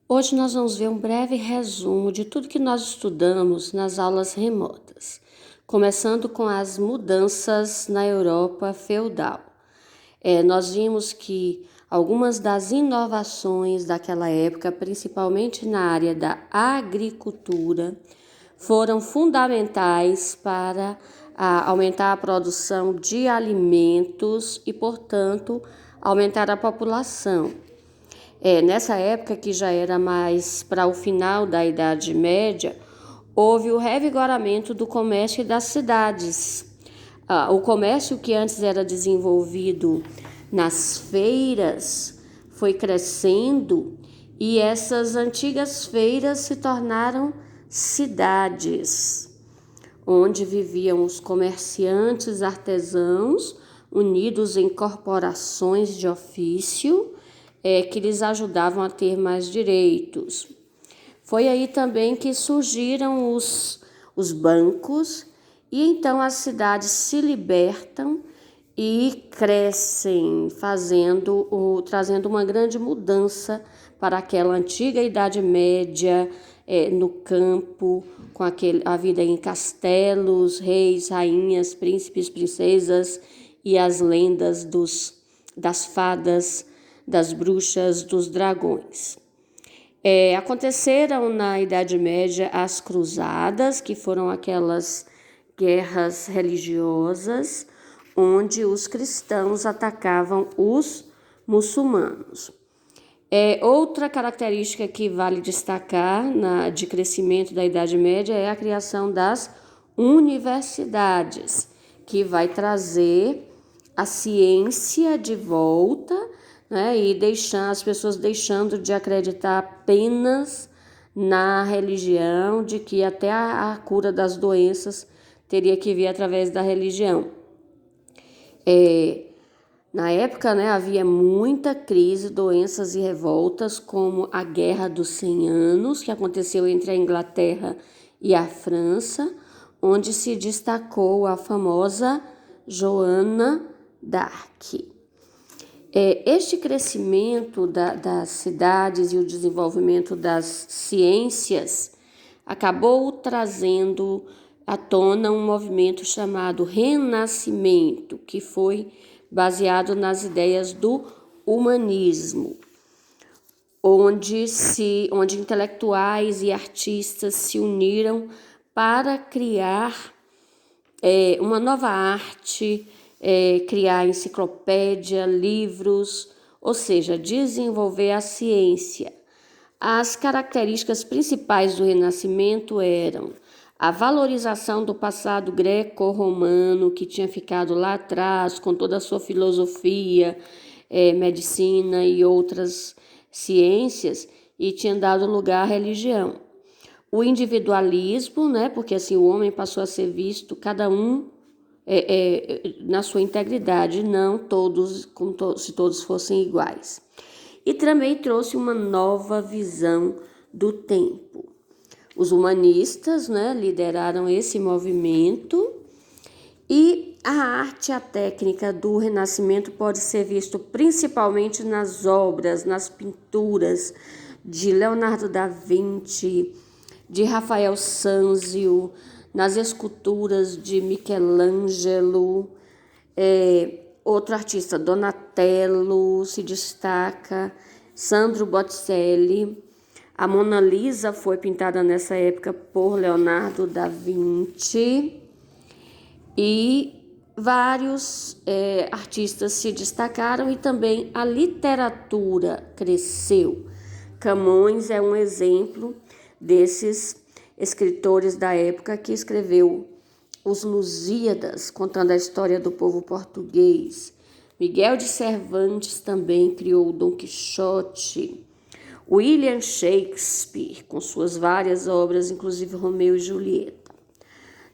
Hoje nós vamos ver um breve resumo de tudo que nós estudamos nas aulas remotas, começando com as mudanças na Europa feudal. Nós vimos que algumas das inovações daquela época, principalmente na área da agricultura, foram fundamentais para aumentar a produção de alimentos e, portanto, aumentar a população. Nessa época, que já era mais para o final da Idade Média, houve o revigoramento do comércio das cidades. O comércio que antes era desenvolvido nas feiras foi crescendo e essas antigas feiras se tornaram cidades, onde viviam os comerciantes artesãos unidos em corporações de ofício, que lhes ajudavam a ter mais direitos. Foi aí também que surgiram os bancos, e então as cidades se libertam e crescem, trazendo uma grande mudança para aquela antiga Idade Média, no campo, com a vida em castelos, reis, rainhas, príncipes, princesas e as lendas das fadas, das bruxas, dos dragões. Aconteceram na Idade Média as cruzadas, que foram aquelas guerras religiosas onde os cristãos atacavam os muçulmanos. Outra característica que vale destacar de crescimento da Idade Média é a criação das universidades, que vai trazer a ciência de volta, né, e as pessoas deixando de acreditar apenas na religião, de que até a cura das doenças teria que vir através da religião. Na época, né, havia muita crise, doenças e revoltas, como a Guerra dos 100 Anos, que aconteceu entre a Inglaterra e a França, onde se destacou a famosa Joana d'Arc. Este crescimento das cidades e o desenvolvimento das ciências acabou trazendo à tona um movimento chamado Renascimento, que foi baseado nas ideias do humanismo, onde intelectuais e artistas se uniram para criar uma nova arte, criar enciclopédia, livros, ou seja, desenvolver a ciência. As características principais do Renascimento eram a valorização do passado greco-romano, que tinha ficado lá atrás, com toda a sua filosofia, medicina e outras ciências, e tinha dado lugar à religião. O individualismo, né, porque assim o homem passou a ser visto, cada um na sua integridade, não todos se todos fossem iguais. E também trouxe uma nova visão do tempo. Os humanistas, né, lideraram esse movimento, e a arte e a técnica do Renascimento pode ser visto principalmente nas obras, nas pinturas de Leonardo da Vinci, de Rafael Sanzio, nas esculturas de Michelangelo. Outro artista, Donatello, se destaca, Sandro Botticelli. A Mona Lisa foi pintada nessa época por Leonardo da Vinci, e vários artistas se destacaram, e também a literatura cresceu. Camões é um exemplo desses escritores da época, que escreveu os Lusíadas, contando a história do povo português. Miguel de Cervantes também criou o Dom Quixote. William Shakespeare, com suas várias obras, inclusive Romeu e Julieta.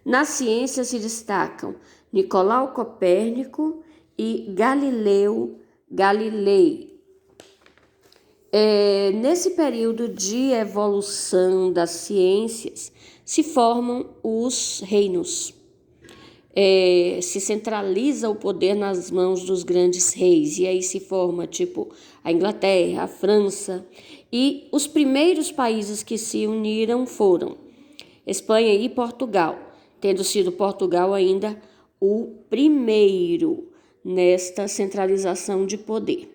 Na ciência se destacam Nicolau Copérnico e Galileu Galilei. Nesse período de evolução das ciências, se formam os reinos. se centraliza o poder nas mãos dos grandes reis, e aí se forma tipo a Inglaterra, a França, e os primeiros países que se uniram foram Espanha e Portugal, tendo sido Portugal ainda o primeiro nesta centralização de poder.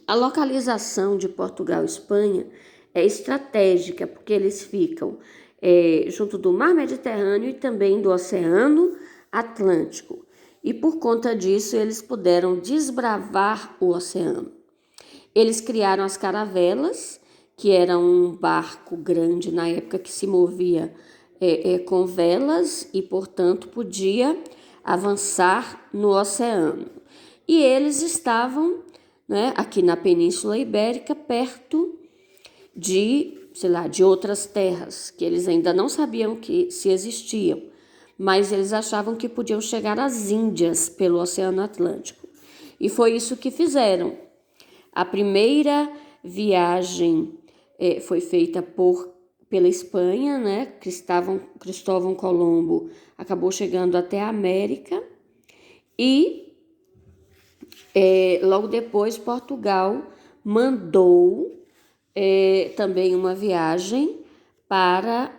A localização de Portugal e Espanha é estratégica, porque eles ficam junto do Mar Mediterrâneo e também do Oceano Atlântico. E por conta disso, eles puderam desbravar o oceano. Eles criaram as caravelas, que era um barco grande na época que se movia com velas e, portanto, podia avançar no oceano. E eles estavam, né, aqui na Península Ibérica, perto de outras terras, que eles ainda não sabiam que se existiam, mas eles achavam que podiam chegar às Índias pelo Oceano Atlântico. E foi isso que fizeram. A primeira viagem foi feita pela Espanha, né? Cristóvão Colombo acabou chegando até a América e logo depois Portugal mandou também uma viagem para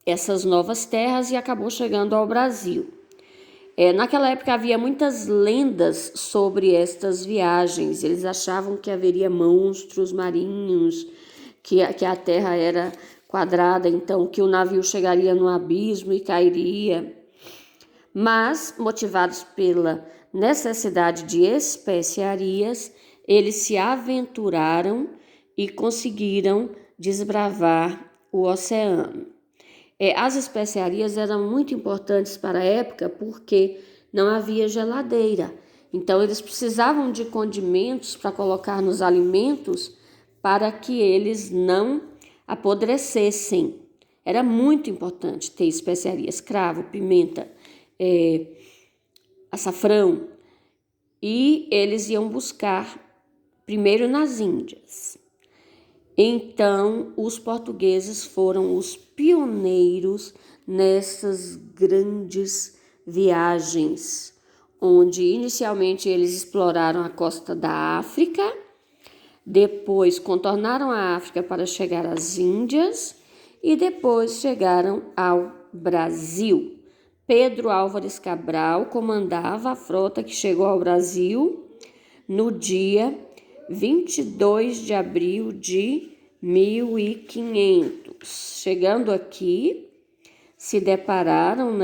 essas novas terras e acabou chegando ao Brasil. Naquela época havia muitas lendas sobre estas viagens. Eles achavam que haveria monstros marinhos, que a terra era quadrada, então que o navio chegaria no abismo e cairia. Mas, motivados pela necessidade de especiarias, eles se aventuraram e conseguiram desbravar o oceano. As especiarias eram muito importantes para a época porque não havia geladeira. Então, eles precisavam de condimentos para colocar nos alimentos para que eles não apodrecessem. Era muito importante ter especiarias, cravo, pimenta, açafrão. E eles iam buscar primeiro nas Índias. Então, os portugueses foram os pioneiros nessas grandes viagens, onde inicialmente eles exploraram a costa da África, depois contornaram a África para chegar às Índias e depois chegaram ao Brasil. Pedro Álvares Cabral comandava a frota que chegou ao Brasil no dia 22 de abril de 1500. Chegando aqui, se depararam,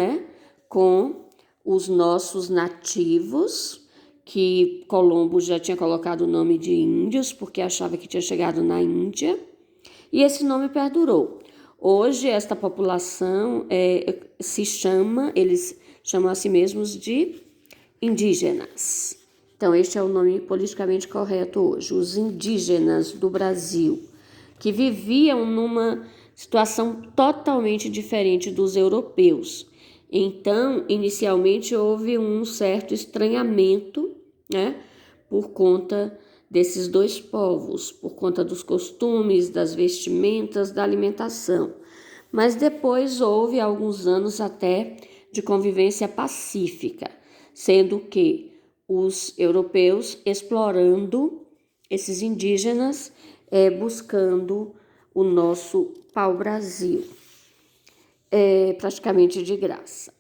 com os nossos nativos, que Colombo já tinha colocado o nome de índios, porque achava que tinha chegado na Índia, e esse nome perdurou. Hoje, esta população eles chamam a si mesmos de indígenas. Então, este é o nome politicamente correto hoje, os indígenas do Brasil, que viviam numa situação totalmente diferente dos europeus. Então, inicialmente, houve um certo estranhamento, por conta desses dois povos, por conta dos costumes, das vestimentas, da alimentação. Mas depois houve alguns anos até de convivência pacífica, sendo que os europeus explorando esses indígenas, buscando o nosso pau-brasil, praticamente de graça.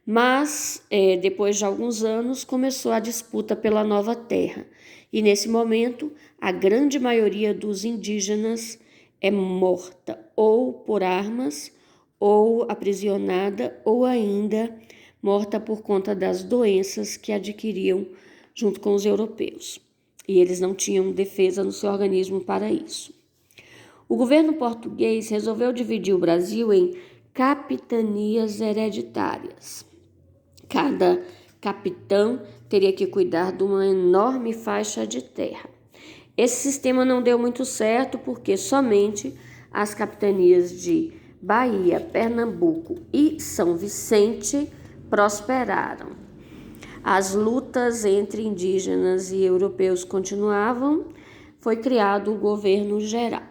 Mas, depois de alguns anos, começou a disputa pela nova terra. E, nesse momento, a grande maioria dos indígenas é morta ou por armas, ou aprisionada, ou ainda morta por conta das doenças que adquiriam junto com os europeus. E eles não tinham defesa no seu organismo para isso. O governo português resolveu dividir o Brasil em capitanias hereditárias. Cada capitão teria que cuidar de uma enorme faixa de terra. Esse sistema não deu muito certo porque somente as capitanias de Bahia, Pernambuco e São Vicente prosperaram. As lutas entre indígenas e europeus continuavam. Foi criado o governo geral.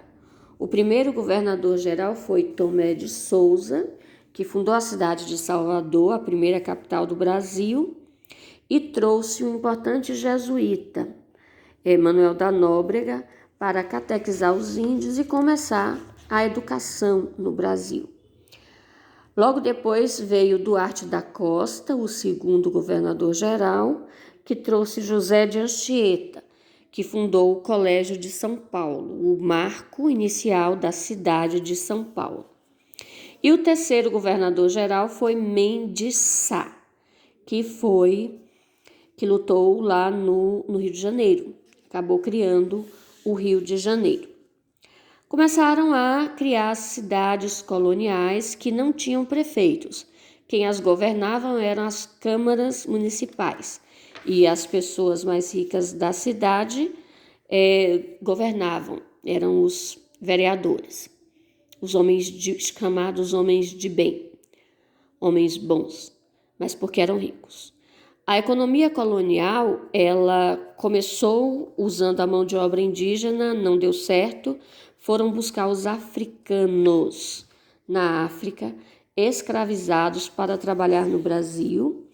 O primeiro governador geral foi Tomé de Souza, que fundou a cidade de Salvador, a primeira capital do Brasil, e trouxe um importante jesuíta, Manuel da Nóbrega, para catequizar os índios e começar a educação no Brasil. Logo depois veio Duarte da Costa, o segundo governador-geral, que trouxe José de Anchieta, que fundou o Colégio de São Paulo, o marco inicial da cidade de São Paulo. E o terceiro governador-geral foi Mendes Sá, que lutou lá no Rio de Janeiro, acabou criando o Rio de Janeiro. Começaram a criar cidades coloniais que não tinham prefeitos. Quem as governavam eram as câmaras municipais e as pessoas mais ricas da cidade governavam, eram os vereadores, os chamados homens de bem, homens bons, mas porque eram ricos. A economia colonial, ela começou usando a mão de obra indígena, não deu certo, foram buscar os africanos na África, escravizados para trabalhar no Brasil,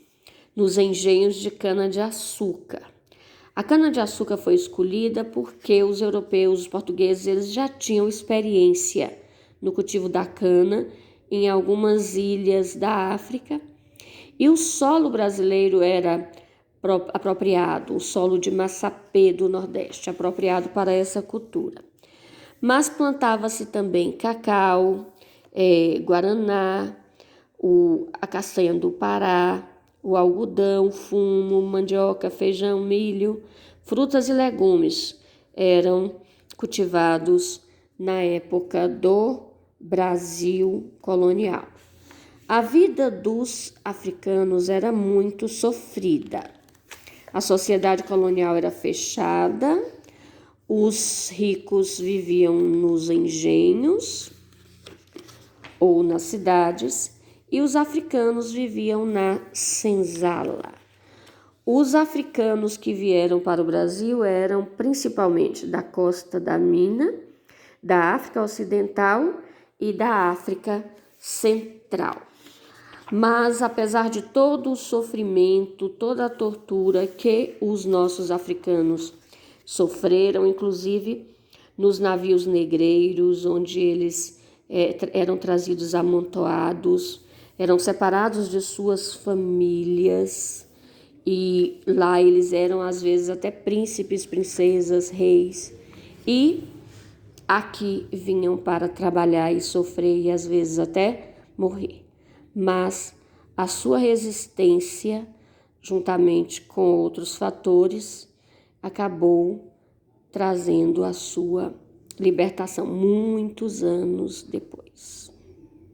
nos engenhos de cana-de-açúcar. A cana-de-açúcar foi escolhida porque os europeus, os portugueses, eles já tinham experiência no cultivo da cana em algumas ilhas da África, e o solo brasileiro era apropriado, o solo de Massapê do Nordeste, apropriado para essa cultura. Mas plantava-se também cacau, guaraná, a castanha do Pará, o algodão, fumo, mandioca, feijão, milho, frutas e legumes eram cultivados na época do Brasil colonial. A vida dos africanos era muito sofrida. A sociedade colonial era fechada, os ricos viviam nos engenhos ou nas cidades e os africanos viviam na senzala. Os africanos que vieram para o Brasil eram principalmente da costa da Mina, da África Ocidental e da África Central. Mas, apesar de todo o sofrimento, toda a tortura que os nossos africanos sofreram, inclusive nos navios negreiros, onde eles eram trazidos amontoados, eram separados de suas famílias, e lá eles eram às vezes até príncipes, princesas, reis, e aqui vinham para trabalhar e sofrer e às vezes até morrer. Mas a sua resistência, juntamente com outros fatores, acabou trazendo a sua libertação muitos anos depois.